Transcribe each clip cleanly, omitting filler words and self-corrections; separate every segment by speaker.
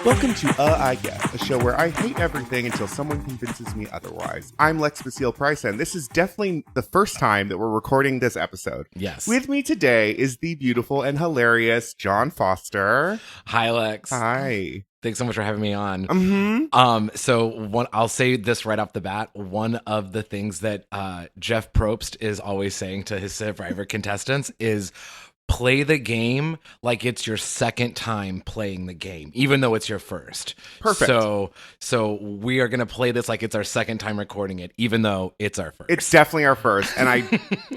Speaker 1: Welcome to I Guess, a show where I hate everything until someone convinces me otherwise. I'm Lex Basile Price, and this is definitely the first time that we're recording this episode.
Speaker 2: Yes.
Speaker 1: With me today is the beautiful and hilarious Jon Foster.
Speaker 2: Hi, Lex.
Speaker 1: Hi.
Speaker 2: Thanks so much for having me on.
Speaker 1: Mm-hmm.
Speaker 2: I'll say this right off the bat. One of the things that Jeff Probst is always saying to his Survivor contestants is play the game like it's your second time playing the game, even though it's your first.
Speaker 1: Perfect.
Speaker 2: So we are going to play this like it's our second time recording it, even though it's our first.
Speaker 1: It's definitely our first, and I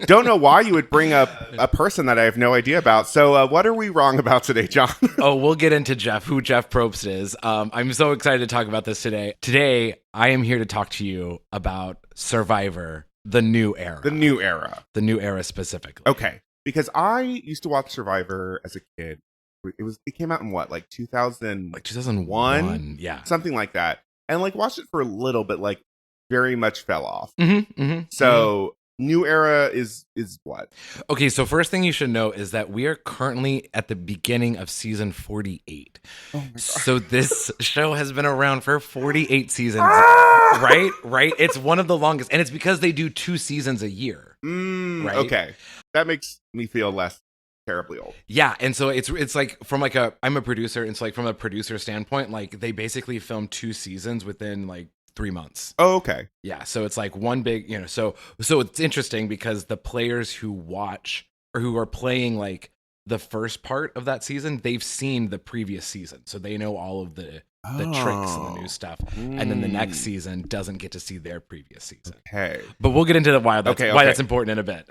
Speaker 1: don't know why you would bring up a person that I have no idea about. So what are we wrong about today, Jon?
Speaker 2: Oh, we'll get into who Jeff Probst is. I'm so excited to talk about this today. Today, I am here to talk to you about Survivor, the new era.
Speaker 1: The new era.
Speaker 2: The new era specifically.
Speaker 1: Okay. Because I used to watch Survivor as a kid. It came out in what, like 2000?
Speaker 2: Like 2001? Yeah.
Speaker 1: Something like that. And like watched it for a little bit, like very much fell off. So new era is what?
Speaker 2: Okay, so first thing you should know is that we are currently at the beginning of season 48.
Speaker 1: Oh my God.
Speaker 2: So this show has been around for 48 seasons. Right? It's one of the longest. And it's because they do 2 seasons a year. Right?
Speaker 1: Okay. That makes me feel less terribly old.
Speaker 2: Yeah, and so it's like I'm a producer, and so like from a producer standpoint, like they basically film 2 seasons within like 3 months.
Speaker 1: Oh, okay.
Speaker 2: Yeah, so it's like one big, so it's interesting because the players who watch or who are playing like the first part of that season, they've seen the previous season. So they know all of the tricks and the new stuff. And then the next season doesn't get to see their previous season.
Speaker 1: Okay.
Speaker 2: But we'll get into why that's important in a bit.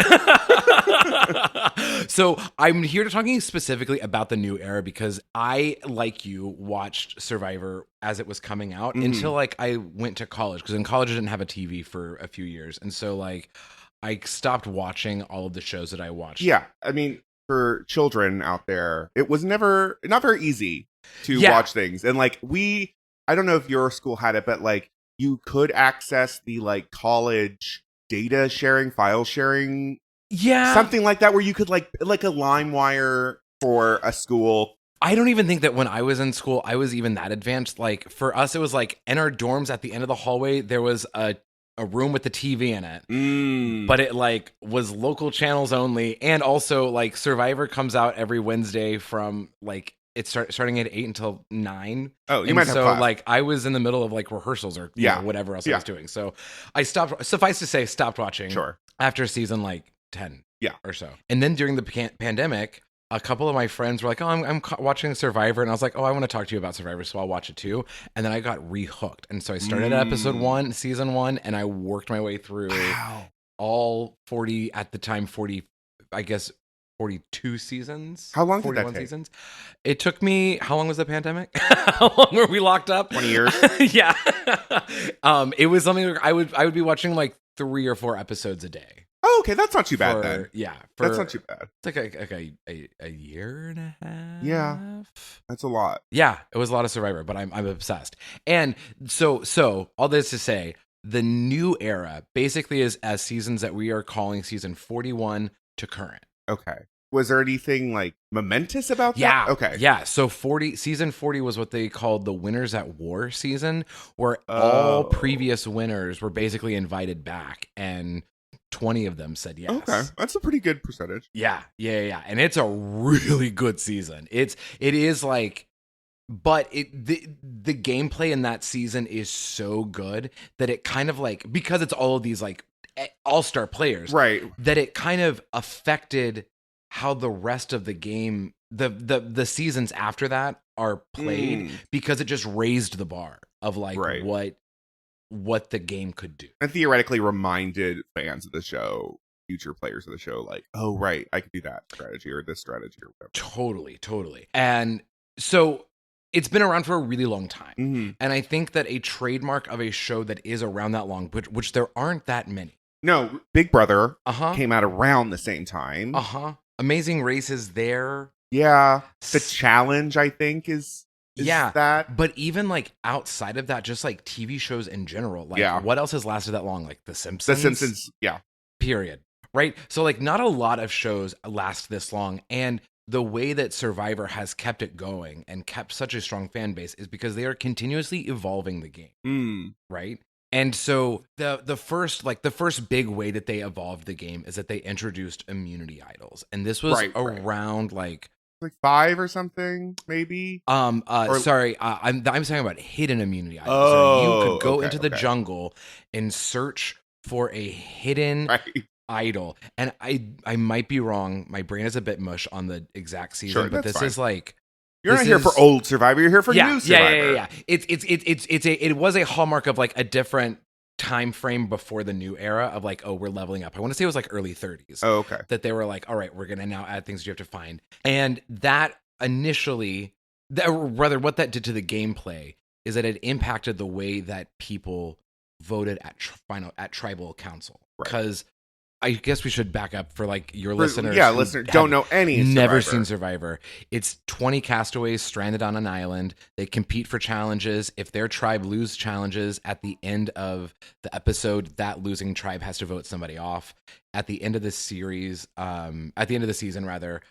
Speaker 2: So I'm here to talking specifically about the new era because I, like you, watched Survivor as it was coming out until like I went to college, because in college I didn't have a TV for a few years. And so like I stopped watching all of the shows that I watched.
Speaker 1: Yeah. I mean, for children out there, it was not very easy to watch things. And like I don't know if your school had it, but like you could access the like college data sharing, file sharing.
Speaker 2: Yeah.
Speaker 1: Something like that, where you could like a LimeWire for a school.
Speaker 2: I don't even think that when I was in school, I was even that advanced. Like for us, it was like in our dorms at the end of the hallway, there was a room with the TV in it, but it like was local channels only. And also like Survivor comes out every Wednesday from like it's starting at 8 until 9.
Speaker 1: Oh, you might have class.
Speaker 2: Like I was in the middle of like rehearsals or whatever else I was doing. So I stopped, suffice to say, stopped watching after season like 10 or so. And then during the pandemic, a couple of my friends were like, oh, I'm watching Survivor. And I was like, oh, I want to talk to you about Survivor, so I'll watch it too. And then I got rehooked. And so I started at episode 1, season 1, and I worked my way through all 40, at the time, 40, I guess, 42 seasons.
Speaker 1: How long did that take?
Speaker 2: Seasons. It took me, how long was the pandemic? How long were we locked up?
Speaker 1: 20 years.
Speaker 2: Yeah. It was something like I would be watching like 3 or 4 episodes a day.
Speaker 1: Oh, okay, that's not too bad then.
Speaker 2: Yeah,
Speaker 1: that's not too bad.
Speaker 2: It's like a year and a half.
Speaker 1: Yeah, that's a lot.
Speaker 2: Yeah, it was a lot of Survivor, but I'm obsessed. And so all this to say, the new era basically is as seasons that we are calling season 41 to current.
Speaker 1: Okay. Was there anything like momentous about that?
Speaker 2: Yeah.
Speaker 1: Okay.
Speaker 2: Yeah. So season 40 was what they called the Winners at War season, where all previous winners were basically invited back, and 20 of them said yes.
Speaker 1: Okay, that's a pretty good percentage.
Speaker 2: Yeah. And it's a really good season. It is like, but the gameplay in that season is so good that it kind of like, because it's all of these like all-star players,
Speaker 1: right? That
Speaker 2: it kind of affected how the rest of the game, the seasons after that are played, because it just raised the bar of like what the game could do.
Speaker 1: And theoretically reminded fans of the show, future players of the show, like, oh, right, I could do that strategy or this strategy or whatever.
Speaker 2: Totally. And so it's been around for a really long time. And I think that a trademark of a show that is around that long, which there aren't that many.
Speaker 1: No, Big Brother came out around the same time.
Speaker 2: Amazing Race is there.
Speaker 1: Yeah. The Challenge, I think, is that.
Speaker 2: But even like outside of that, just like TV shows in general, like what else has lasted that long? Like The Simpsons.
Speaker 1: Yeah.
Speaker 2: Period. Right? So like not a lot of shows last this long. And the way that Survivor has kept it going and kept such a strong fan base is because they are continuously evolving the game, right? And so the first big way that they evolved the game is that they introduced immunity idols, and this was around like
Speaker 1: 5 or something, maybe.
Speaker 2: Sorry, I'm talking about hidden immunity idols. So you could go into the jungle and search for a hidden idol, and I might be wrong. My brain is a bit mush on the exact season, but this is like.
Speaker 1: You're not here for old Survivor. You're here for new Survivor.
Speaker 2: Yeah. It was a hallmark of like a different time frame before the new era of like, oh, we're leveling up. I want to say it was like early 30s.
Speaker 1: Oh, okay.
Speaker 2: That they were like, all right, we're gonna now add things you have to find, and that initially, rather, what that did to the gameplay is that it impacted the way that people voted at tribal council, because. I guess we should back up for like your listeners.
Speaker 1: Yeah, listeners don't know any Survivor.
Speaker 2: Never seen Survivor. It's 20 castaways stranded on an island. They compete for challenges. If their tribe lose challenges at the end of the episode, that losing tribe has to vote somebody off. At the end of the series, at the end of the season, rather,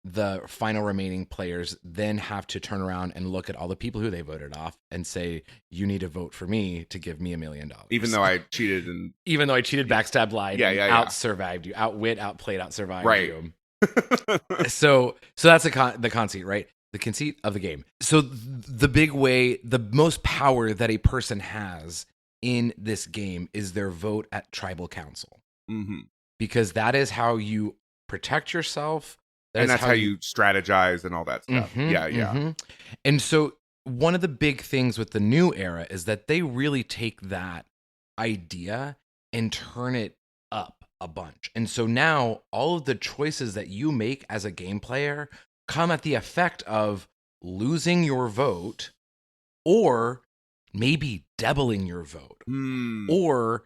Speaker 2: the final remaining players then have to turn around and look at all the people who they voted off and say, you need to vote for me to give me $1 million.
Speaker 1: Even though I cheated
Speaker 2: backstabbed, lied, out-survived you, outwit, outplayed, outsurvived you. So that's the conceit, right? The conceit of the game. So the big way, the most power that a person has in this game is their vote at tribal council.
Speaker 1: Mm-hmm.
Speaker 2: Because that is how you protect yourself.
Speaker 1: That's how you strategize and all that stuff.
Speaker 2: Mm-hmm. And so one of the big things with the new era is that they really take that idea and turn it up a bunch. And so now all of the choices that you make as a game player come at the effect of losing your vote, or maybe doubling your vote, or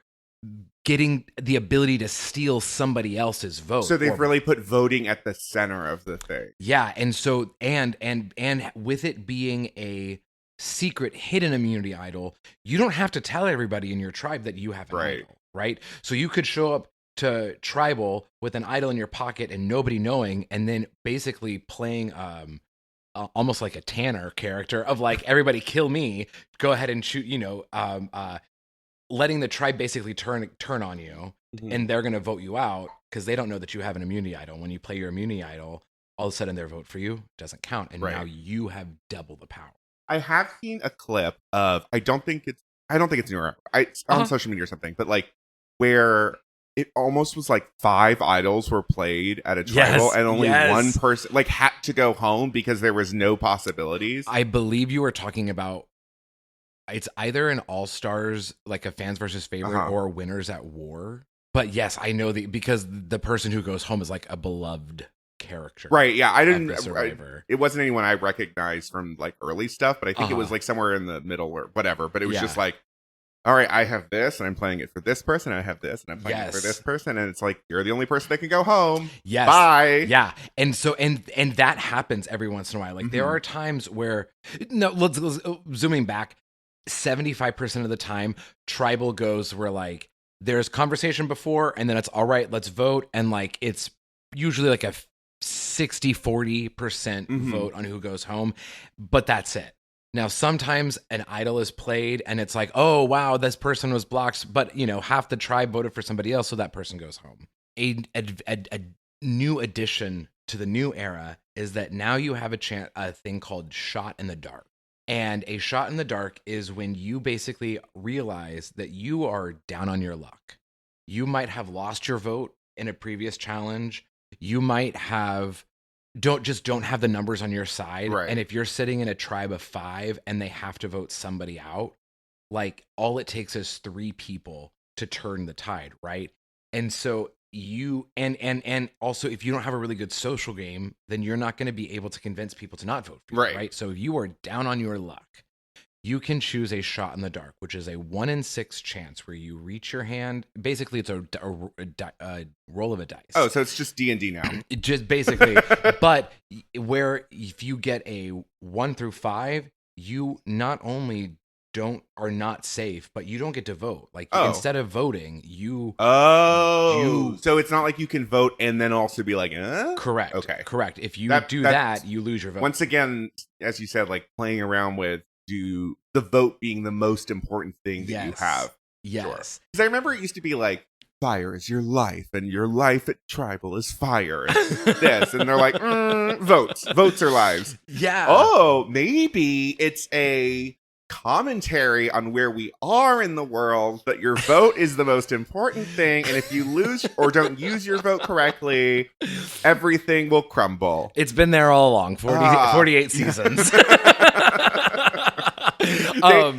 Speaker 2: getting the ability to steal somebody else's vote.
Speaker 1: So they've really put voting at the center of the thing.
Speaker 2: Yeah, and so and with it being a secret hidden immunity idol, you don't have to tell everybody in your tribe that you have an idol, right? So you could show up to tribal with an idol in your pocket and nobody knowing, and then basically playing almost like a Tanner character of like, everybody kill me, go ahead and shoot, letting the tribe basically turn on you, and they're going to vote you out because they don't know that you have an immunity idol. When you play your immunity idol, all of a sudden their vote for you doesn't count, and now you have double the power.
Speaker 1: I have seen a clip of, I don't think it's newer, on social media or something, but like where it almost was like 5 idols were played at a tribal, and only one person like had to go home because there was no possibilities.
Speaker 2: I believe you were talking about. It's either an all-stars, like a fans versus favorite, or winners at war. But yes, I know because the person who goes home is like a beloved character.
Speaker 1: Right, yeah. It wasn't anyone I recognized from like early stuff, but I think it was like somewhere in the middle or whatever. But it was just like, all right, I have this, and I'm playing it for this person, and I have this, and I'm playing it for this person, and it's like, you're the only person that can go home.
Speaker 2: Yes.
Speaker 1: Bye.
Speaker 2: Yeah. And so, and that happens every once in a while. Like, there are times where, let's zooming back, 75% of the time, tribal goes where like there's conversation before, and then it's all right, let's vote, and like it's usually like a 60-40% vote on who goes home, but that's it. Now sometimes an idol is played and it's like, oh wow, this person was blocked, but half the tribe voted for somebody else, so that person goes home. A new addition to the new era is that now you have a thing called shot in the dark. And a shot in the dark is when you basically realize that you are down on your luck. You might have lost your vote in a previous challenge. You might don't have the numbers on your side. Right. And if you're sitting in a tribe of 5 and they have to vote somebody out, like all it takes is 3 people to turn the tide, right? And so you and also, if you don't have a really good social game, then you're not going to be able to convince people to not vote for you, right? So if you are down on your luck, you can choose a shot in the dark, which is a 1 in 6 chance where you reach your hand. Basically, it's a roll of a dice.
Speaker 1: Oh, so it's just D&D now.
Speaker 2: Just basically, but where if you get a 1 through 5, you not only are not safe, but you don't get to vote. Like instead of voting,
Speaker 1: so it's not like you can vote and then also be like,
Speaker 2: correct.
Speaker 1: Okay.
Speaker 2: Correct. If you do that, you lose your vote.
Speaker 1: Once again, as you said, like playing around with the vote being the most important thing that you have.
Speaker 2: Yes.
Speaker 1: Because I remember it used to be like, fire is your life, and your life at Tribal is fire. And this, and they're like, votes are lives.
Speaker 2: Yeah.
Speaker 1: Oh, maybe it's a commentary on where we are in the world, but your vote is the most important thing, and if you lose or don't use your vote correctly, everything will crumble.
Speaker 2: It's been there all along. 48 seasons.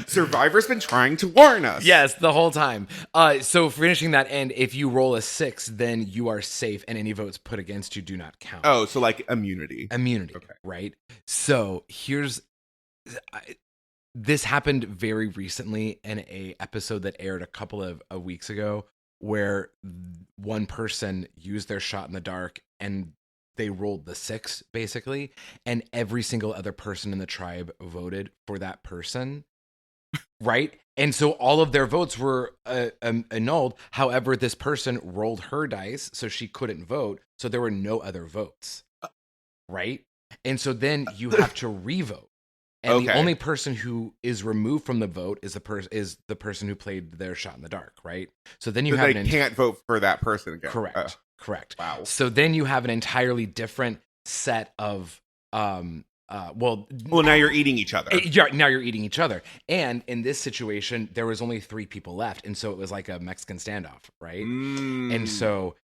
Speaker 1: Survivor's been trying to warn us.
Speaker 2: Yes, the whole time. So finishing that end, if you roll a 6, then you are safe, and any votes put against you do not count.
Speaker 1: Oh, so like immunity.
Speaker 2: Okay. Right? So this happened very recently in a episode that aired a couple of weeks ago, where one person used their shot in the dark and they rolled the 6 basically, and every single other person in the tribe voted for that person. Right? And so all of their votes were annulled. However, this person rolled her dice, so she couldn't vote. So there were no other votes. Right? And so then you have to revote. And the only person who is removed from the vote is the person who played their shot in the dark, right? So then
Speaker 1: they can't vote for that person again.
Speaker 2: Correct.
Speaker 1: Wow.
Speaker 2: So then you have an entirely different set of well,
Speaker 1: now you're eating each other.
Speaker 2: Now you're eating each other. And in this situation, there was only 3 people left, and so it was like a Mexican standoff, right? And so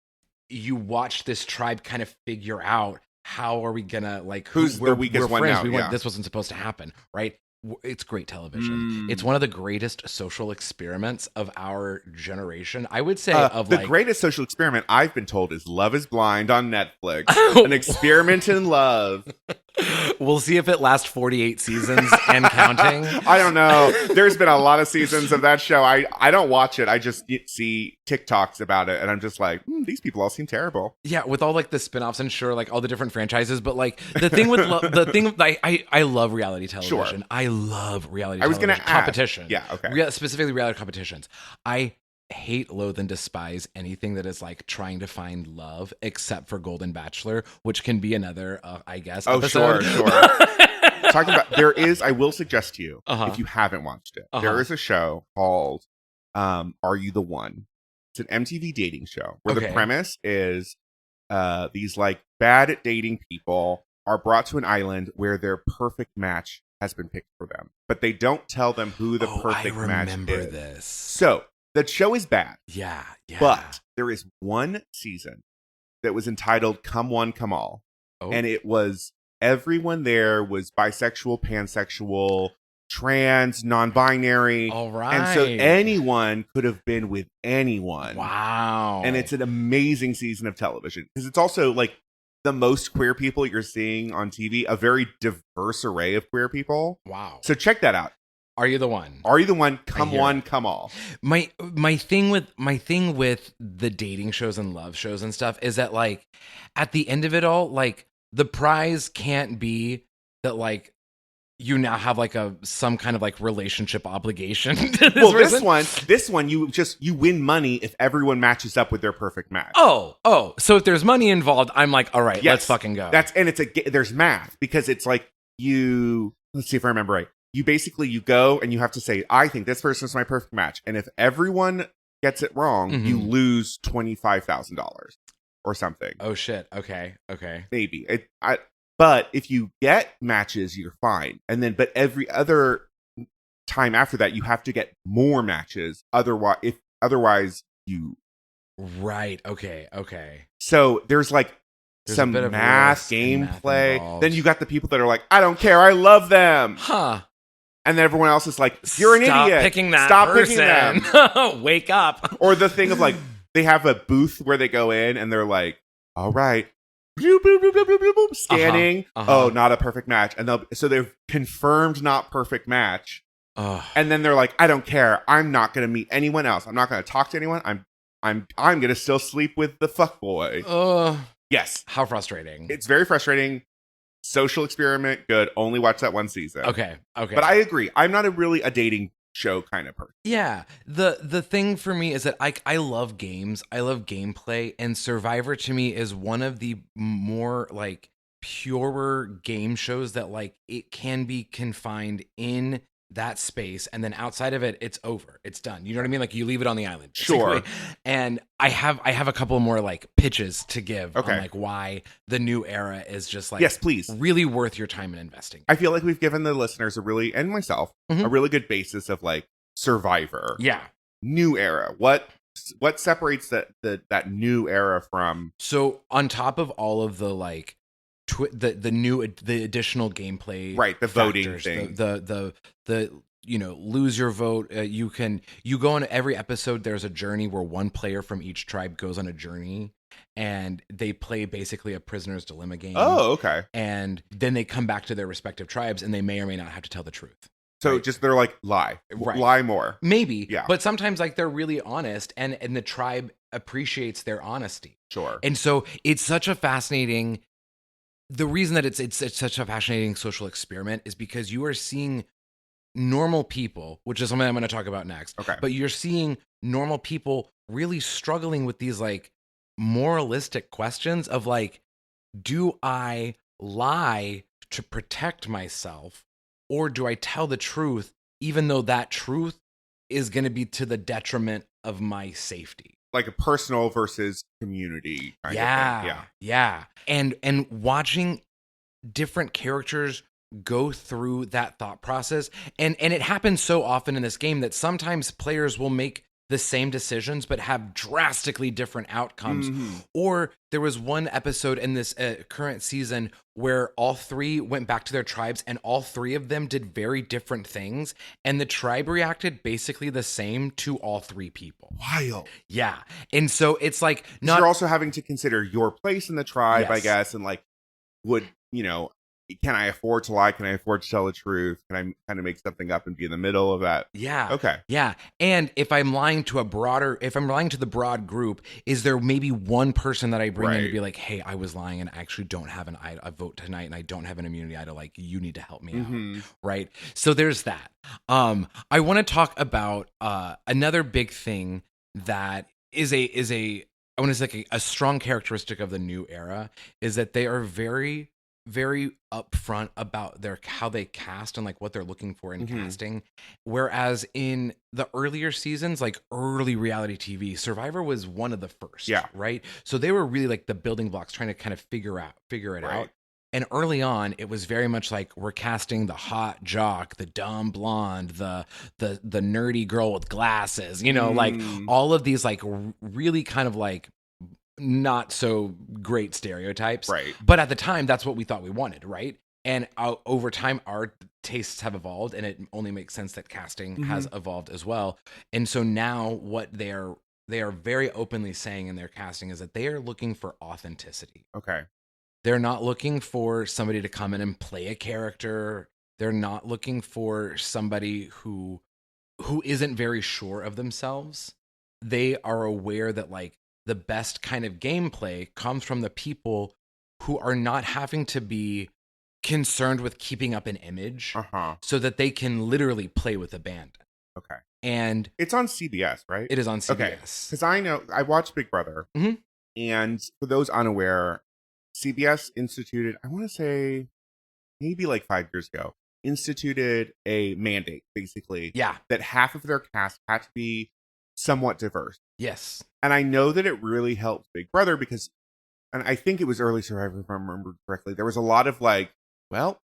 Speaker 2: you watch this tribe kind of figure out, how are we gonna, like,
Speaker 1: who's the weakest one now?
Speaker 2: This wasn't supposed to happen, right? It's great television. It's one of the greatest social experiments of our generation. I would say
Speaker 1: the greatest social experiment I've been told is Love is Blind on Netflix. An experiment in love.
Speaker 2: We'll see if it lasts 48 seasons and counting.
Speaker 1: I don't know. There's been a lot of seasons of that show. I don't watch it. I just see TikToks about it, and I'm just like, these people all seem terrible.
Speaker 2: Yeah, with all like the spinoffs and sure, like all the different franchises, but like the thing with I love reality television.
Speaker 1: Sure.
Speaker 2: I love reality.
Speaker 1: I was
Speaker 2: going to
Speaker 1: competition.
Speaker 2: Yeah, okay. Specifically reality competitions. I hate, loathe, and despise anything that is like trying to find love, except for Golden Bachelor, which can be another, I guess.
Speaker 1: Episode. Sure. Talking about, I will suggest to you, if you haven't watched it, there is a show called Are You the One? It's an MTV dating show where the premise is these like bad at dating people are brought to an island where their perfect match has been picked for them, but they don't tell them who the perfect match is.
Speaker 2: I remember this.
Speaker 1: So that show is bad.
Speaker 2: Yeah.
Speaker 1: But there is one season that was entitled Come One, Come All. Oh. And it was, everyone there was bisexual, pansexual, trans, non-binary.
Speaker 2: All right.
Speaker 1: And so anyone could have been with anyone.
Speaker 2: Wow.
Speaker 1: And it's an amazing season of television. Because it's also like the most queer people you're seeing on TV, a very diverse array of queer people.
Speaker 2: Wow.
Speaker 1: So check that out.
Speaker 2: Are You the One?
Speaker 1: Are You the One? Come One, Come All.
Speaker 2: My thing with the dating shows and love shows and stuff is that, like, at the end of it all, like, the prize can't be that, like, you now have like some kind of like relationship obligation.
Speaker 1: This one, you win money if everyone matches up with their perfect match.
Speaker 2: Oh, so if there's money involved, I'm like, all right, let's fucking go.
Speaker 1: There's math, because it's like let's see if I remember right. You go and you have to say, I think this person's my perfect match. And if everyone gets it wrong, you lose $25,000 or something.
Speaker 2: Oh shit. Okay.
Speaker 1: Maybe. But if you get matches, you're fine. But every other time after that, you have to get more matches. Otherwise you.
Speaker 2: Right. Okay.
Speaker 1: So there's some math, gameplay. Then you got the people that are like, I don't care, I love them.
Speaker 2: Huh.
Speaker 1: And then everyone else is like, you're an idiot. Stop picking them.
Speaker 2: Wake up.
Speaker 1: Or the thing of like, they have a booth where they go in and they're like, all right. Boop, boop, boop, boop, boop, boop, scanning. Oh, not a perfect match. And they've confirmed not perfect match. And then they're like, I don't care. I'm not going to meet anyone else. I'm not going to talk to anyone. I'm going to still sleep with the fuckboy. Yes.
Speaker 2: How frustrating.
Speaker 1: It's very frustrating. Social experiment, good. Only watch that one season.
Speaker 2: Okay.
Speaker 1: But I agree. I'm not really a dating show kind of person.
Speaker 2: Yeah. The thing for me is that I love games. I love gameplay, and Survivor to me is one of the more like purer game shows that like it can be confined in that space, and then outside of it, it's over. It's done. You know what I mean? Like you leave it on the island.
Speaker 1: Sure.
Speaker 2: And I have a couple more like pitches to give
Speaker 1: on
Speaker 2: like why the new era is just like
Speaker 1: yes, please,
Speaker 2: really worth your time and investing.
Speaker 1: I feel like we've given the listeners and myself a really good basis of like Survivor.
Speaker 2: Yeah.
Speaker 1: New era. What separates that new era from?
Speaker 2: So on top of all of the like the additional gameplay,
Speaker 1: right? The
Speaker 2: factors,
Speaker 1: voting thing,
Speaker 2: the lose your vote. You go on every episode. There's a journey where one player from each tribe goes on a journey, and they play basically a prisoner's dilemma game.
Speaker 1: Oh, okay.
Speaker 2: And then they come back to their respective tribes, and they may or may not have to tell the truth.
Speaker 1: So right? Just they're like lie more,
Speaker 2: maybe,
Speaker 1: yeah.
Speaker 2: But sometimes like they're really honest, and the tribe appreciates their honesty.
Speaker 1: Sure.
Speaker 2: And so it's such a fascinating. The reason that it's such a fascinating social experiment is because you are seeing normal people, which is something I'm going to talk about next.
Speaker 1: Okay.
Speaker 2: But you're seeing normal people really struggling with these like moralistic questions of like, do I lie to protect myself, or do I tell the truth even though that truth is going to be to the detriment of my safety?
Speaker 1: Like a personal versus community kind of thing.
Speaker 2: Yeah. And watching different characters go through that thought process, and it happens so often in this game that sometimes players will make the same decisions but have drastically different outcomes. Mm-hmm. Or there was one episode in this current season where all three went back to their tribes, and all three of them did very different things, and the tribe reacted basically the same to all three people.
Speaker 1: Wild.
Speaker 2: Yeah. And so it's like
Speaker 1: you're also having to consider your place in the tribe, yes. I guess, and like can I afford to lie? Can I afford to tell the truth? Can I kind of make something up and be in the middle of that?
Speaker 2: Yeah.
Speaker 1: Okay.
Speaker 2: Yeah. And if I'm lying to the broad group, is there maybe one person that I bring in to be like, hey, I was lying and I actually don't have a vote tonight, and I don't have an immunity idol. Like, you need to help me out. Right. So there's that. I want to talk about another big thing that is a strong characteristic of the new era is that they are very, very upfront about how they cast and like what they're looking for in casting. Whereas in the earlier seasons, like early reality TV, Survivor was one of the first.
Speaker 1: Yeah.
Speaker 2: Right. So they were really like the building blocks trying to kind of figure it out. And early on, it was very much like we're casting the hot jock, the dumb blonde, the nerdy girl with glasses, like all of these like really kind of like not so great stereotypes.
Speaker 1: Right.
Speaker 2: But at the time, that's what we thought we wanted, right? And over time, our tastes have evolved, and it only makes sense that casting has evolved as well. And so now what they are very openly saying in their casting is that they are looking for authenticity.
Speaker 1: Okay.
Speaker 2: They're not looking for somebody to come in and play a character. They're not looking for somebody who isn't very sure of themselves. They are aware that like the best kind of gameplay comes from the people who are not having to be concerned with keeping up an image so that they can literally play with abandon.
Speaker 1: Okay.
Speaker 2: And
Speaker 1: it's on CBS, right?
Speaker 2: It is on CBS.
Speaker 1: Okay. Because I watched Big Brother. And for those unaware, CBS instituted, I want to say maybe like 5 years ago, instituted a mandate, basically.
Speaker 2: Yeah.
Speaker 1: That half of their cast had to be somewhat diverse.
Speaker 2: Yes.
Speaker 1: And I know that it really helped Big Brother because, and I think it was early Survivor, if I remember correctly, there was a lot of like, well,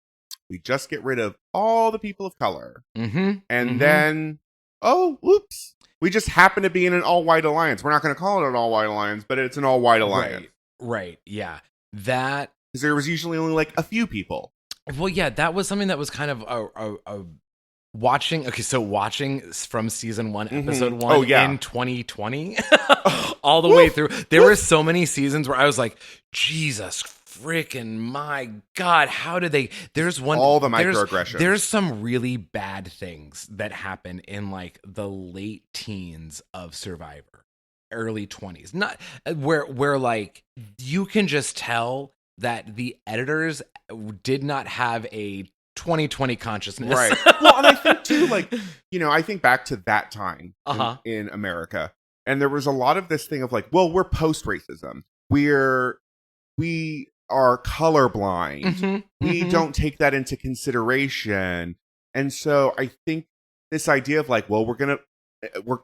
Speaker 1: we just get rid of all the people of color. And then, oh, whoops. We just happen to be in an all-white alliance. We're not going to call it an all-white alliance, but it's an all-white alliance.
Speaker 2: Right. Yeah. That.
Speaker 1: Because there was usually only like a few people.
Speaker 2: Well, yeah, that was something that was kind of a watching from season 1, episode 1 in 2020 all the way through. There were so many seasons where I was like, Jesus freaking my God, how did they? There's one.
Speaker 1: All the microaggressions.
Speaker 2: There's some really bad things that happen in like the late teens of Survivor, early 20s. Not where like you can just tell that the editors did not have a 2020 consciousness.
Speaker 1: Right. Well, and I think too, like, I think back to that time in America, and there was a lot of this thing of like, well, we're post-racism. We are colorblind. We don't take that into consideration. And so I think this idea of like, well,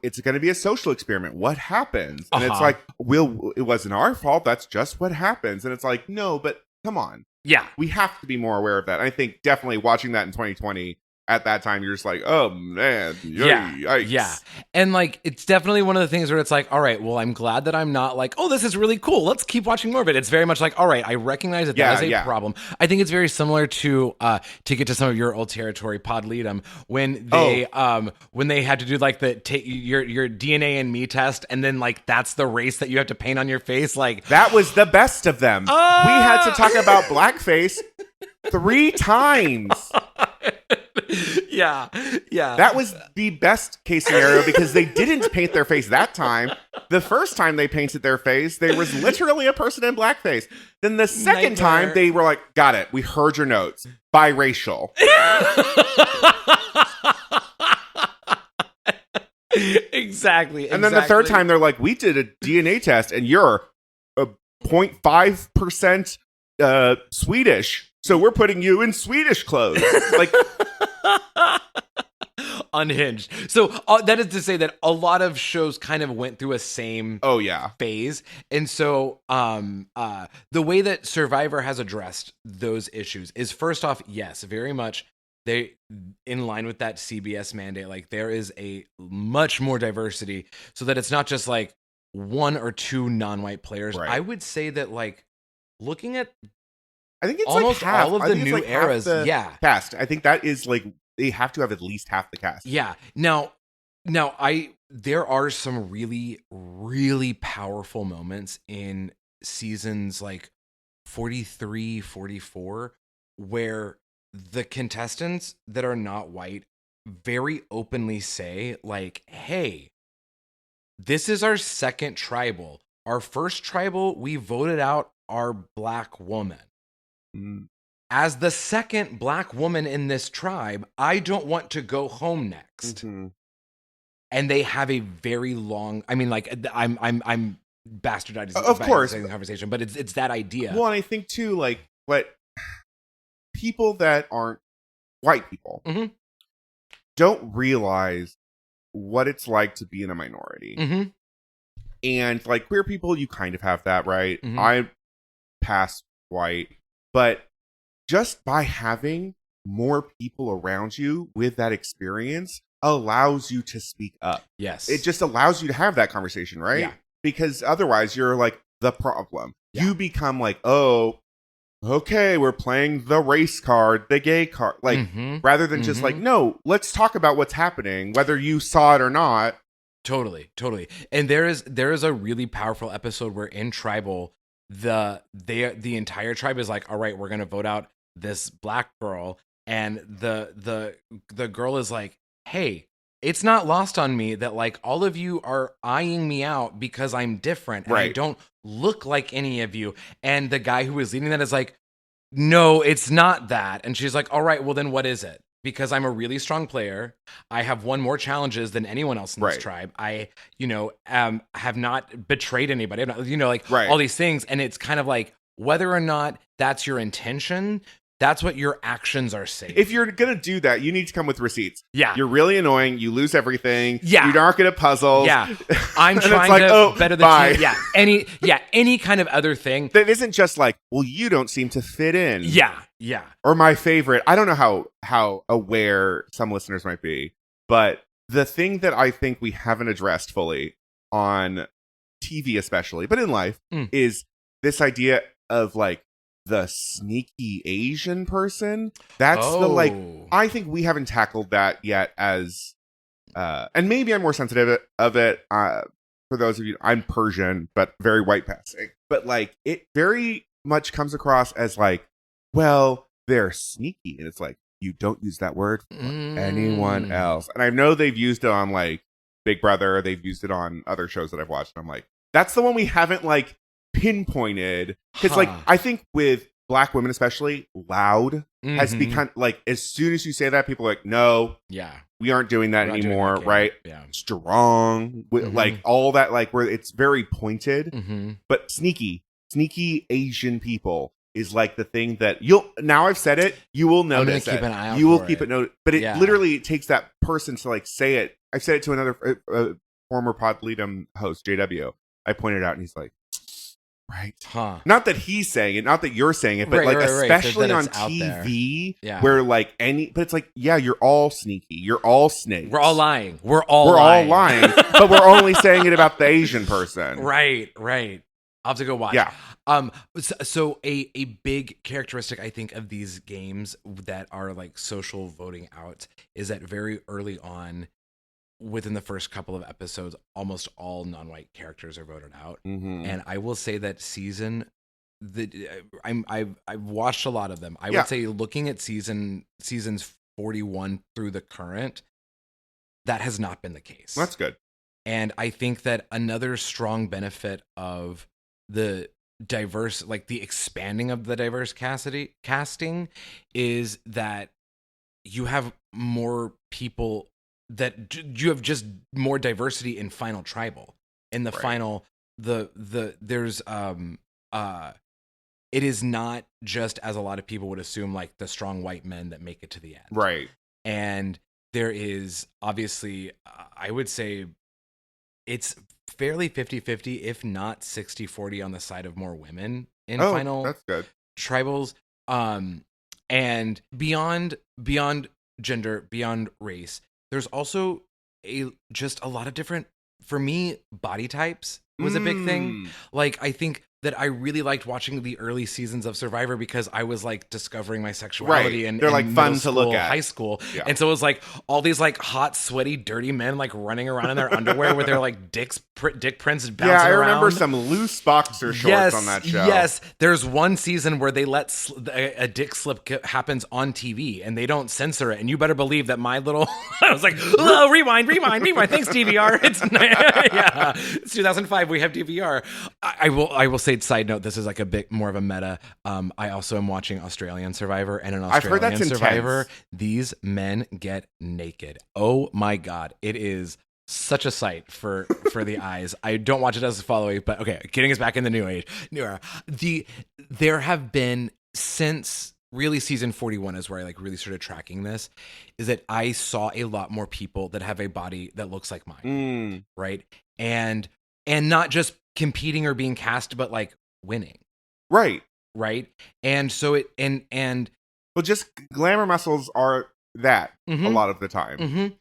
Speaker 1: it's going to be a social experiment. What happens? And it's like, it wasn't our fault. That's just what happens. And it's like, no, but come on.
Speaker 2: Yeah.
Speaker 1: We have to be more aware of that. I think definitely watching that in 2020, at that time, you're just like, oh, man. Yikes.
Speaker 2: Yeah. And like, it's definitely one of the things where it's like, all right, well, I'm glad that I'm not like, oh, this is really cool. Let's keep watching more of it. It's very much like, all right, I recognize that that is a problem. I think it's very similar to get to some of your old territory, Pod Leadum, when they had to do like your DNA and me test, and then like that's the race that you have to paint on your face. Like
Speaker 1: that was the best of them. We had to talk about blackface 3 times.
Speaker 2: Yeah.
Speaker 1: That was the best case scenario because they didn't paint their face that time. The first time they painted their face, there was literally a person in blackface. Then the second time, they were like, got it. We heard your notes. Biracial.
Speaker 2: Exactly.
Speaker 1: And then the third time, they're like, we did a DNA test and you're a 0.5% Swedish. So we're putting you in Swedish clothes. Like...
Speaker 2: Unhinged. So that is to say that a lot of shows kind of went through a same phase. And so the way that Survivor has addressed those issues is, first off, yes, very much they in line with that CBS mandate. Like there is a much more diversity so that it's not just like 1 or 2 non-white players. Right. I would say that like looking at
Speaker 1: I think it's
Speaker 2: almost
Speaker 1: like half.
Speaker 2: all of the new eras.
Speaker 1: Cast. I think that is like they have to have at least half the cast.
Speaker 2: Yeah. Now there are some really, really powerful moments in seasons like 43, 44, where the contestants that are not white very openly say like, hey, this is our second tribal. Our first tribal, we voted out our black woman. As the second black woman in this tribe, I don't want to go home next. And they have a very long. I mean, like I'm bastardizing,
Speaker 1: of course,
Speaker 2: the conversation, but it's that idea.
Speaker 1: Well, and I think too, like what people that aren't white people don't realize what it's like to be in a minority, and like queer people, you kind of have that, right? I pass white. But just by having more people around you with that experience allows you to speak up.
Speaker 2: Yes.
Speaker 1: It just allows you to have that conversation, right? Yeah. Because otherwise you're like the problem. Yeah. You become like, oh, okay, we're playing the race card, the gay card. Like, rather than just like, no, let's talk about what's happening, whether you saw it or not.
Speaker 2: Totally. And there is a really powerful episode where in Tribal, the entire tribe is like, all right, we're gonna vote out this black girl, and the girl is like, hey, it's not lost on me that like all of you are eyeing me out because I'm different and I don't look like any of you. And the guy who was leading that is like, no, it's not that. And she's like, all right, well then what is it? Because I'm a really strong player. I have won more challenges than anyone else in this tribe. I, have not betrayed anybody. I'm not, all these things. And it's kind of like, whether or not that's your intention, that's what your actions are saying.
Speaker 1: If you're going to do that, you need to come with receipts.
Speaker 2: Yeah.
Speaker 1: You're really annoying. You lose everything.
Speaker 2: Yeah.
Speaker 1: You aren't good at puzzles.
Speaker 2: Yeah. I'm trying to better the team. Yeah. Any kind of other thing.
Speaker 1: That isn't just like, well, you don't seem to fit in.
Speaker 2: Yeah.
Speaker 1: Or my favorite, I don't know how aware some listeners might be, but the thing that I think we haven't addressed fully on TV especially, but in life, is this idea of like, the sneaky Asian person. That's I think we haven't tackled that yet as, and maybe I'm more sensitive of it. For those of you, I'm Persian, but very white passing. But like, it very much comes across as like, well, they're sneaky. And it's like, you don't use that word for anyone else. And I know they've used it on like Big Brother. They've used it on other shows that I've watched. And I'm like, that's the one we haven't like pinpointed, because like I think with Black women especially, loud, has become, like, as soon as you say that, people are like, no, we aren't doing that anymore, right? Strong, like, all that, like, where it's very pointed, but sneaky Asian people is like the thing that now I've said it, you will notice it. Keep an eye out you will keep it noted, but it literally takes that person to, like, say it. I've said it to another former Pod Leadum host, JW. I pointed out, and he's like, right. Not that he's saying it, not that you're saying it, but especially on TV where like but it's like, you're all sneaky. You're all snakes.
Speaker 2: We're all lying. We're all lying.
Speaker 1: But we're only saying it about the Asian person.
Speaker 2: Right. I'll have to go watch.
Speaker 1: Yeah.
Speaker 2: So a big characteristic, I think, of these games that are like social voting out is that very early on, within the first couple of episodes, almost all non-white characters are voted out. And I will say that I've watched a lot of them. I would say looking at seasons 41 through the current, that has not been the case.
Speaker 1: That's good.
Speaker 2: And I think that another strong benefit of the diverse, like the expanding of the diverse casting is that you have more people, that you have just more diversity in Final Tribal. In the final, there's it is not just, as a lot of people would assume, like the strong white men that make it to the end.
Speaker 1: Right.
Speaker 2: And there is obviously, I would say it's fairly 50-50, if not 60-40 on the side of more women in Final
Speaker 1: that's good.
Speaker 2: Tribals. And beyond gender, beyond race, there's also just a lot of different, for me, body types was a big thing. Like, I think that I really liked watching the early seasons of Survivor because I was like discovering my sexuality and
Speaker 1: they're like fun to look at,
Speaker 2: high school. And so it was like all these like hot, sweaty, dirty men like running around in their underwear with their like dick prints bouncing around.
Speaker 1: I remember some loose boxer shorts on that show.
Speaker 2: Yes, there's one season where they let a dick slip happens on TV and they don't censor it, and you better believe that my little I was like, oh, rewind. Thanks, DVR. It's 2005. We have DVR. I will say, side note, this is like a bit more of a meta. I also am watching Australian Survivor, and in Australian Survivor, these men get naked. Oh my God. It is such a sight for the eyes. I don't watch it as a following, but okay, getting us back in the new era. There have been, since really season 41 is where I like really started tracking this, is that I saw a lot more people that have a body that looks like mine. Right. And not just competing or being cast, but like winning. Right. And so
Speaker 1: well, just glamour muscles are that a lot of the time.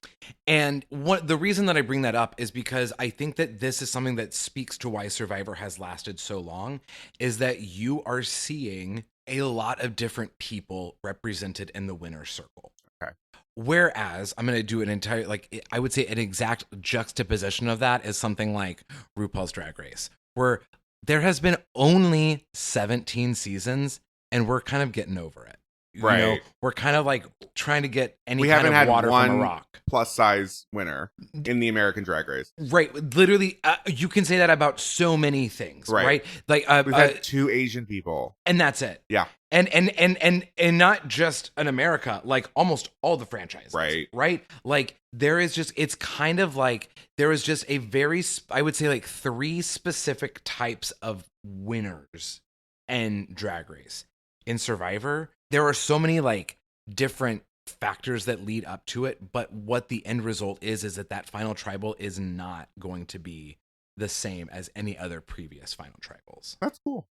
Speaker 2: And the reason that I bring that up is because I think that this is something that speaks to why Survivor has lasted so long, is that you are seeing a lot of different people represented in the winner's circle.
Speaker 1: Okay.
Speaker 2: Whereas I'm going to do an entire, like, I would say an exact juxtaposition of that is something like RuPaul's Drag Race, where there has been only 17 seasons and we're kind of getting over it.
Speaker 1: Right.
Speaker 2: You know, we're kind of like trying to get any kind of water from a rock.
Speaker 1: Plus size winner in the American Drag Race.
Speaker 2: Right. Literally, you can say that about so many things. Right. Like
Speaker 1: we've had 2 Asian people.
Speaker 2: And that's it.
Speaker 1: Yeah.
Speaker 2: And not just in America, like almost all the franchises. Right. Like there is just, it's kind of like there is just a very, I would say like 3 specific types of winners in Drag Race. In Survivor, there are so many like different factors that lead up to it, but what the end result is that final tribal is not going to be the same as any other previous final tribals.
Speaker 1: That's cool.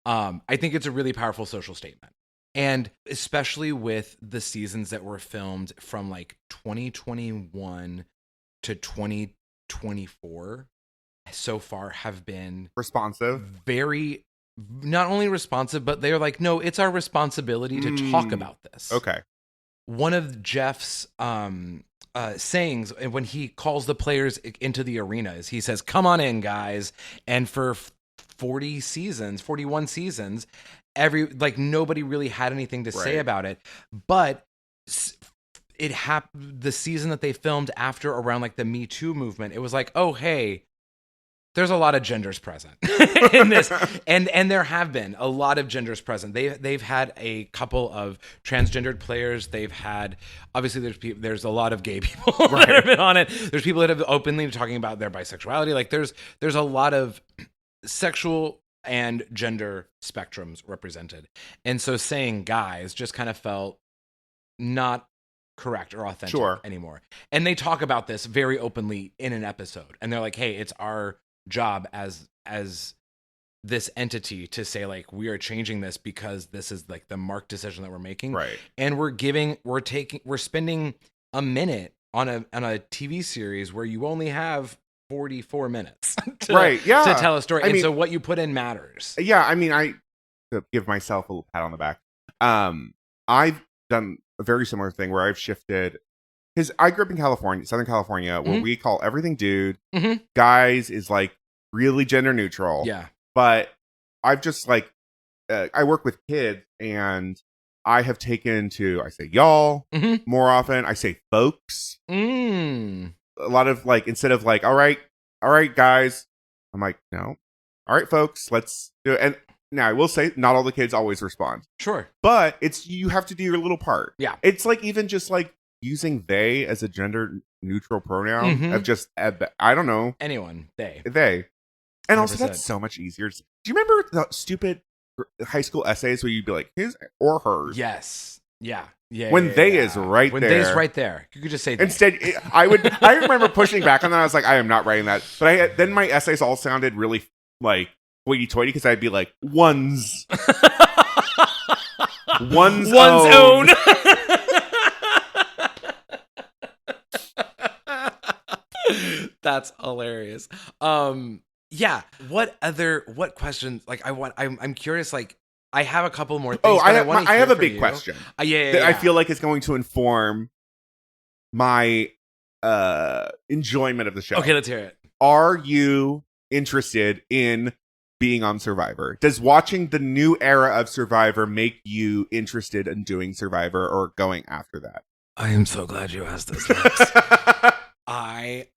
Speaker 2: I think it's a really powerful social statement. And especially with the seasons that were filmed from like 2021 to 2024 so far have been
Speaker 1: responsive,
Speaker 2: very, not only responsive, but they're like, no, it's our responsibility to talk about this.
Speaker 1: Okay.
Speaker 2: One of Jeff's sayings when he calls the players into the arena is he says, come on in, guys. And for 41 seasons, nobody really had anything to say about it. But it happened the season that they filmed after, around like the Me Too movement. It was like, oh, hey, there's a lot of genders present in this, and there have been a lot of genders present. They've had a couple of transgendered players. They've had, obviously there's a lot of gay people that have been on it. There's people that have openly talking about their bisexuality. Like there's a lot of sexual and gender spectrums represented, and so saying guys just kind of felt not correct or authentic anymore. And they talk about this very openly in an episode, and they're like, hey, it's our job as this entity to say, like, we are changing this because this is like the marked decision that we're making,
Speaker 1: right?
Speaker 2: And we're spending a minute on a TV series where you only have 44 minutes to tell a story. And so what you put in matters.
Speaker 1: Yeah, I mean, to give myself a little pat on the back, I've done a very similar thing where I've shifted, because I grew up in California, Southern California, where we call everything dude. Guys is like really gender neutral.
Speaker 2: Yeah.
Speaker 1: But I've just like, I work with kids, and I have taken to, I say y'all more often. I say folks. A lot of like, instead of like, all right, guys, I'm like, no. All right, folks, let's do it. And now I will say, not all the kids always respond.
Speaker 2: Sure.
Speaker 1: But you have to do your little part.
Speaker 2: Yeah.
Speaker 1: It's like even just like using they as a gender neutral pronoun of just, I don't know.
Speaker 2: Anyone, they.
Speaker 1: And 100%. Also, that's so much easier. Do you remember the stupid high school essays where you'd be like, his or hers?
Speaker 2: Yes. Yeah. Yeah.
Speaker 1: When they is right
Speaker 2: when
Speaker 1: there.
Speaker 2: When they is right there. You could just say that.
Speaker 1: Instead, I remember pushing back on that. I was like, I am not writing that. But then my essays all sounded really like hoity-toity, because I'd be like, one's. One's own.
Speaker 2: That's hilarious. Yeah. What questions? Like I'm curious. Like I have a couple more things.
Speaker 1: Oh, I have a big question.
Speaker 2: Yeah.
Speaker 1: I feel like it's going to inform my enjoyment of the show.
Speaker 2: Okay, let's hear it.
Speaker 1: Are you interested in being on Survivor? Does watching the new era of Survivor make you interested in doing Survivor or going after that?
Speaker 2: I am so glad you asked this, Lex. I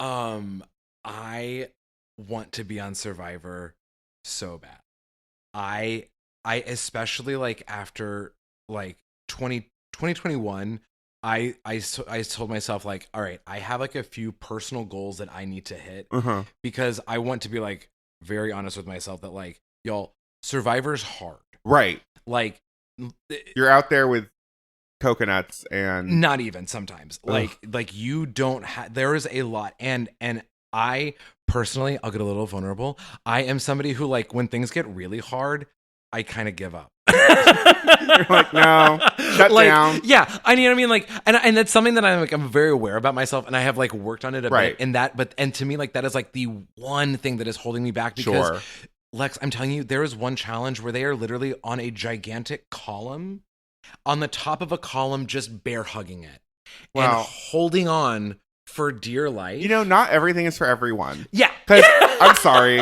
Speaker 2: want to be on Survivor so bad. I especially like after like 2021, I told myself like, all right, I have like a few personal goals that I need to hit because I want to be like very honest with myself that like, y'all, Survivor's hard.
Speaker 1: Right.
Speaker 2: Like
Speaker 1: you're out there with coconuts and
Speaker 2: not even sometimes like you don't have, there is a lot. And I personally, I'll get a little vulnerable. I am somebody who like when things get really hard, I kind of give up.
Speaker 1: You're like, no, shut down.
Speaker 2: Yeah, I mean, like, and that's something that I'm very aware about myself, and I have like worked on it a bit. And to me, like that is like the one thing that is holding me back because, Lex, I'm telling you, there is one challenge where they are literally on a gigantic column, on the top of a column, just bear hugging it and holding on for dear life.
Speaker 1: You know, not everything is for everyone.
Speaker 2: Yeah,
Speaker 1: because I'm sorry,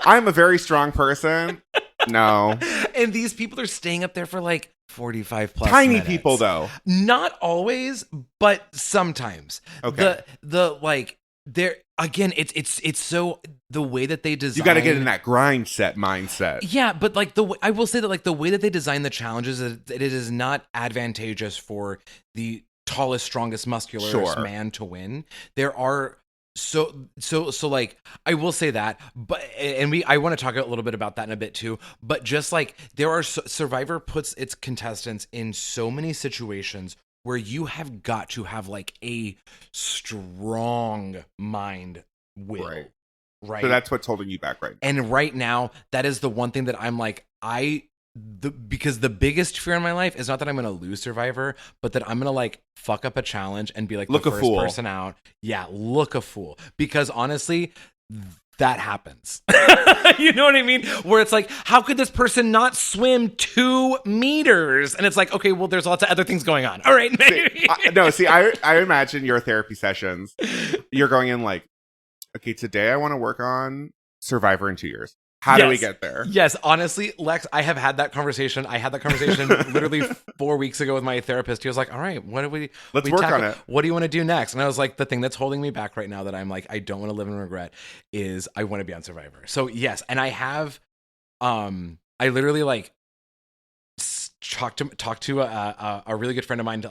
Speaker 1: I'm a very strong person. No.
Speaker 2: And these people are staying up there for like 45 plus
Speaker 1: tiny
Speaker 2: minutes.
Speaker 1: People though.
Speaker 2: Not always, but sometimes.
Speaker 1: Okay.
Speaker 2: The like there again, it's so the way that they design.
Speaker 1: You got to get in that grind set mindset.
Speaker 2: Yeah, but like I will say that like the way that they design the challenges, it is not advantageous for the tallest, strongest, muscular man to win. There are so like I will say that, but I want to talk a little bit about that in a bit too, but just like there are Survivor puts its contestants in so many situations where you have got to have like a strong mind will, right?
Speaker 1: So that's what's holding you back right now.
Speaker 2: And right now that is the one thing that I'm like because the biggest fear in my life is not that I'm going to lose Survivor, but that I'm going to like fuck up a challenge and be like
Speaker 1: look
Speaker 2: the
Speaker 1: a
Speaker 2: first
Speaker 1: fool.
Speaker 2: Person out. Yeah, look a fool. Because honestly, that happens. You know what I mean? Where it's like, how could this person not swim 2 meters? And it's like, okay, well, there's lots of other things going on. All right, maybe.
Speaker 1: I imagine your therapy sessions. You're going in like, okay, today I want to work on Survivor in 2 years. How do we get there?
Speaker 2: Yes, honestly, Lex, I have had that conversation. I had that conversation literally 4 weeks ago with my therapist. He was like, all right, let's
Speaker 1: work on it.
Speaker 2: What do you want to do next? And I was like, the thing that's holding me back right now that I'm like, I don't want to live in regret is I want to be on Survivor. So yes, and I have, I literally like talked to a really good friend of mine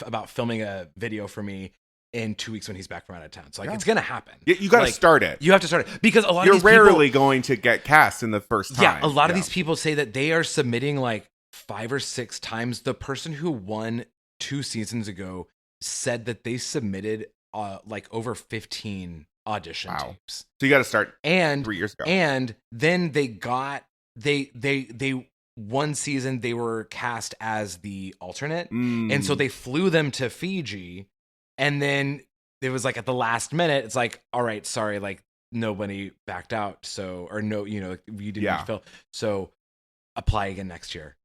Speaker 2: about filming a video for me in 2 weeks when he's back from out of town. So it's gonna happen.
Speaker 1: You got to start it.
Speaker 2: You have to start it because a lot
Speaker 1: of
Speaker 2: these
Speaker 1: people, you're rarely going to get cast in the first time.
Speaker 2: Yeah, a lot of these people say that they are submitting like 5 or 6 times. The person who won 2 seasons ago said that they submitted like over 15 audition tapes.
Speaker 1: So you got to start
Speaker 2: 3
Speaker 1: years ago.
Speaker 2: And then they one season they were cast as the alternate, and so they flew them to Fiji. And then it was like at the last minute, it's like, all right, sorry, like nobody backed out. So, or no, you didn't fill. So apply again next year.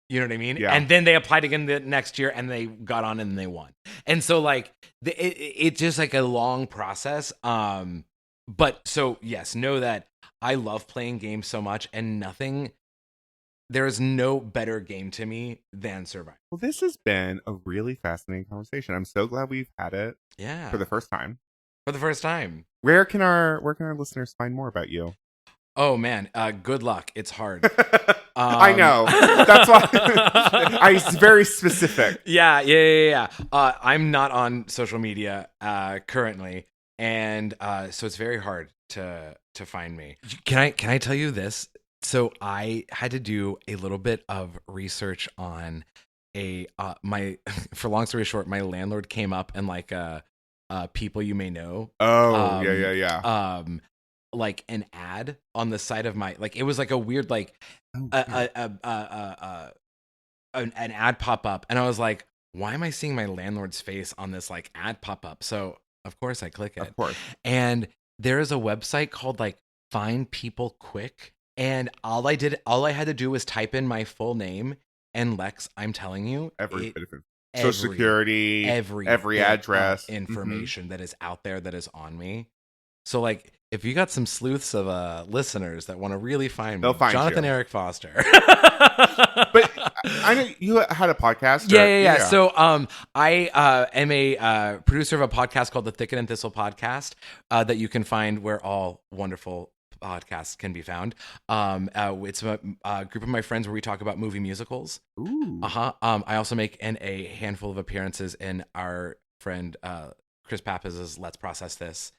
Speaker 2: You know what I mean? Yeah. And then they applied again the next year and they got on and they won. And so like, it's just like a long process. But so yes, know that I love playing games so much and there is no better game to me than Survivor.
Speaker 1: Well, this has been a really fascinating conversation. I'm so glad we've had it.
Speaker 2: Yeah.
Speaker 1: For the first time. Where can our listeners find more about you?
Speaker 2: Oh man, good luck. It's hard.
Speaker 1: I know. That's why it's very specific.
Speaker 2: Yeah. I'm not on social media currently, and so it's very hard to find me. Can I tell you this? So I had to do a little bit of research on for long story short, my landlord came up and like people you may know.
Speaker 1: Oh, yeah.
Speaker 2: Like an ad on the side of my, like it was like a weird like an ad pop up, and I was like, why am I seeing my landlord's face on this like ad pop up? So of course I click it.
Speaker 1: Of course.
Speaker 2: And there is a website called like Find People Quick. And all I had to do was type in my full name, and Lex, I'm telling you,
Speaker 1: every bit of it. Social Security, every address,
Speaker 2: information that is out there that is on me. So like, if you got some sleuths of listeners that want to really find me,
Speaker 1: they'll find
Speaker 2: Jonathan
Speaker 1: you.
Speaker 2: Eric Foster.
Speaker 1: But I know you had a podcast.
Speaker 2: Yeah. So I am a producer of a podcast called the Thicket and Thistle podcast that you can find where all wonderful podcasts can be found. It's a group of my friends where we talk about movie musicals.
Speaker 1: Ooh.
Speaker 2: I also make a handful of appearances in our friend Chris Pappas' Let's Process This.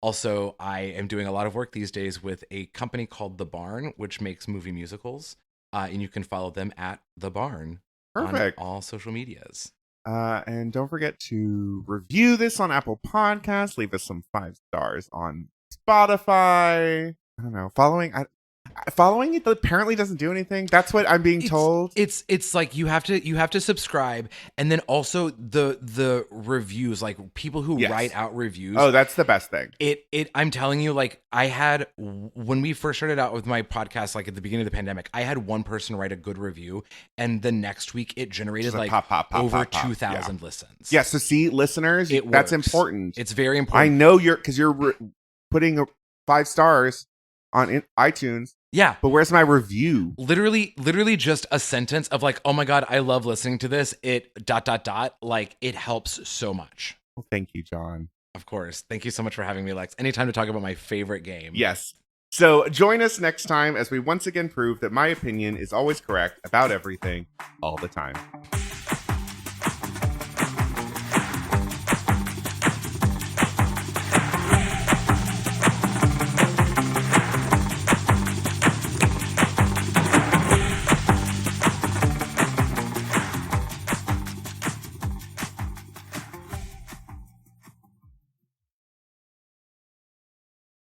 Speaker 2: Also, I am doing a lot of work these days with a company called The Barn, which makes movie musicals, and you can follow them at The Barn.
Speaker 1: Perfect.
Speaker 2: On all social medias.
Speaker 1: And don't forget to review this on Apple Podcasts. Leave us some 5 stars on Spotify. I don't know. Following it apparently doesn't do anything. That's what I'm being told.
Speaker 2: It's like you have to subscribe, and then also the reviews, like people who write out reviews.
Speaker 1: Oh, that's the best thing.
Speaker 2: I'm telling you, like I had when we first started out with my podcast, like at the beginning of the pandemic, I had one person write a good review, and the next week it generated like over 2,000 listens.
Speaker 1: Yeah. So see, listeners, that's important.
Speaker 2: It's very important.
Speaker 1: I know because you're putting 5 stars on iTunes.
Speaker 2: Yeah.
Speaker 1: But where's my review?
Speaker 2: Literally just a sentence of like, oh my God, I love listening to this. It ... Like it helps so much.
Speaker 1: Well, thank you, John.
Speaker 2: Of course. Thank you so much for having me, Lex. Anytime to talk about my favorite game.
Speaker 1: Yes. So join us next time as we once again prove that my opinion is always correct about everything all the time.